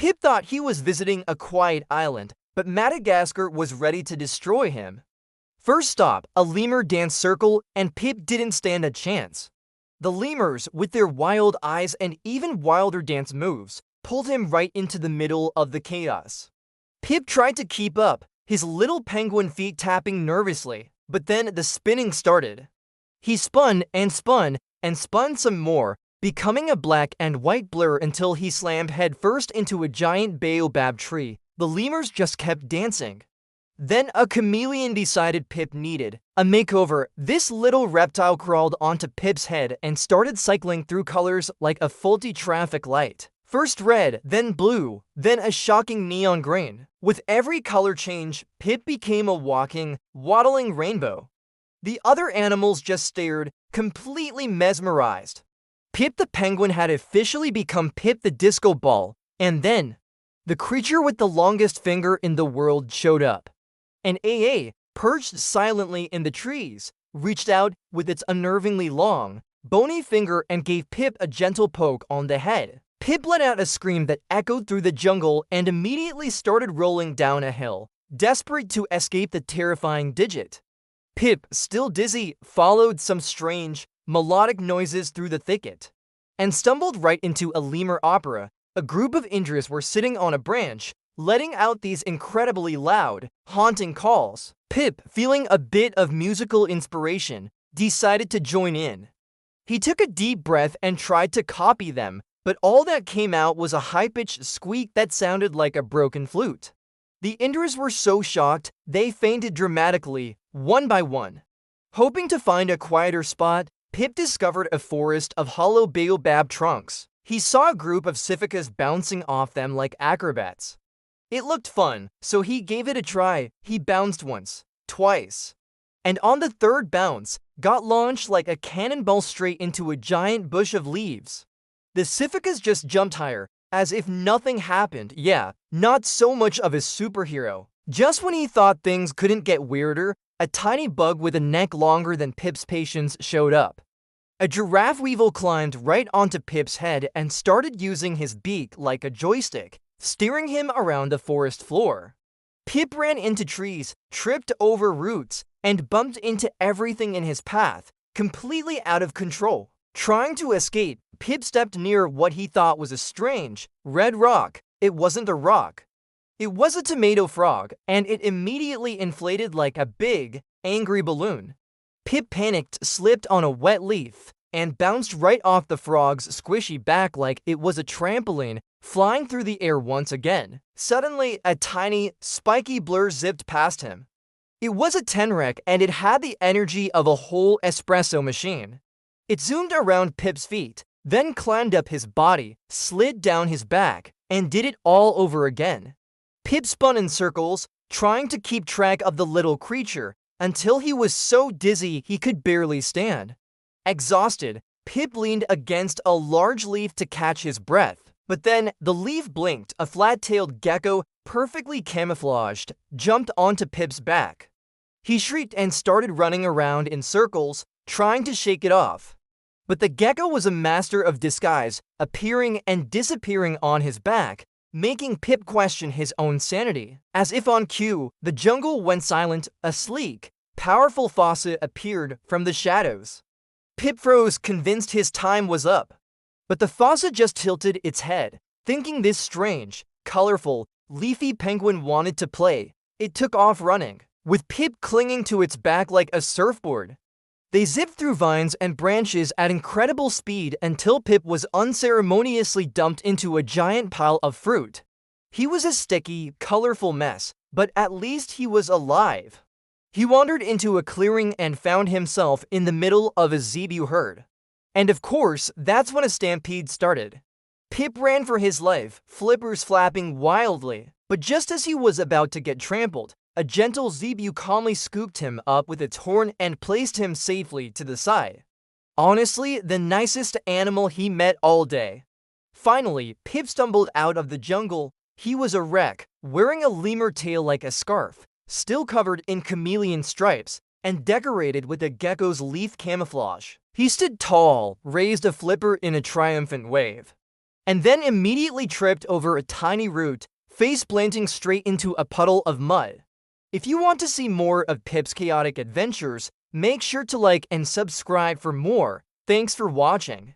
Pip thought he was visiting a quiet island, but Madagascar was ready to destroy him. First stop, a lemur dance circle, and Pip didn't stand a chance. The lemurs, with their wild eyes and even wilder dance moves, pulled him right into the middle of the chaos. Pip tried to keep up, his little penguin feet tapping nervously, but then the spinning started. He spun and spun and spun some more, becoming a black and white blur until he slammed headfirst into a giant baobab tree. The lemurs just kept dancing. Then a chameleon decided Pip needed a makeover. This little reptile crawled onto Pip's head and started cycling through colors like a faulty traffic light. First red, then blue, then a shocking neon green. With every color change, Pip became a walking, waddling rainbow. The other animals just stared, completely mesmerized. Pip the penguin had officially become Pip the disco ball, and then the creature with the longest finger in the world showed up. An AA, perched silently in the trees, reached out with its unnervingly long, bony finger and gave Pip a gentle poke on the head. Pip let out a scream that echoed through the jungle and immediately started rolling down a hill, desperate to escape the terrifying digit. Pip, still dizzy, followed some strange, melodic noises through the thicket, and stumbled right into a lemur opera. A group of Indras were sitting on a branch, letting out these incredibly loud, haunting calls. Pip, feeling a bit of musical inspiration, decided to join in. He took a deep breath and tried to copy them, but all that came out was a high-pitched squeak that sounded like a broken flute. The Indras were so shocked, they fainted dramatically, one by one. Hoping to find a quieter spot, Pip discovered a forest of hollow baobab trunks. He saw a group of cificas bouncing off them like acrobats. It looked fun, so he gave it a try. He bounced once, twice, and on the third bounce, got launched like a cannonball straight into a giant bush of leaves. The cificas just jumped higher, as if nothing happened. Yeah, not so much of a superhero. Just when he thought things couldn't get weirder, a tiny bug with a neck longer than Pip's patience showed up. A giraffe weevil climbed right onto Pip's head and started using his beak like a joystick, steering him around the forest floor. Pip ran into trees, tripped over roots, and bumped into everything in his path, completely out of control. Trying to escape, Pip stepped near what he thought was a strange, red rock. It wasn't a rock. It was a tomato frog, and it immediately inflated like a big, angry balloon. Pip panicked, slipped on a wet leaf, and bounced right off the frog's squishy back like it was a trampoline, flying through the air once again. Suddenly, a tiny, spiky blur zipped past him. It was a tenrec, and it had the energy of a whole espresso machine. It zoomed around Pip's feet, then climbed up his body, slid down his back, and did it all over again. Pip spun in circles, trying to keep track of the little creature, until he was so dizzy he could barely stand. Exhausted, Pip leaned against a large leaf to catch his breath. But then, the leaf blinked. A flat-tailed gecko, perfectly camouflaged, jumped onto Pip's back. He shrieked and started running around in circles, trying to shake it off. But the gecko was a master of disguise, appearing and disappearing on his back, making Pip question his own sanity. As if on cue, the jungle went silent. A sleek, powerful fossa appeared from the shadows. Pip froze, convinced his time was up. But the fossa just tilted its head, thinking this strange, colorful, leafy penguin wanted to play. It took off running, with Pip clinging to its back like a surfboard. They zipped through vines and branches at incredible speed until Pip was unceremoniously dumped into a giant pile of fruit. He was a sticky, colorful mess, but at least he was alive. He wandered into a clearing and found himself in the middle of a zebu herd. And of course, that's when a stampede started. Pip ran for his life, flippers flapping wildly. But just as he was about to get trampled, a gentle zebu calmly scooped him up with its horn and placed him safely to the side. Honestly, the nicest animal he met all day. Finally, Pip stumbled out of the jungle. He was a wreck, wearing a lemur tail like a scarf, still covered in chameleon stripes, and decorated with a gecko's leaf camouflage. He stood tall, raised a flipper in a triumphant wave. and then immediately tripped over a tiny root, face planting straight into a puddle of mud. If you want to see more of Pip's chaotic adventures, make sure to like and subscribe for more. Thanks for watching.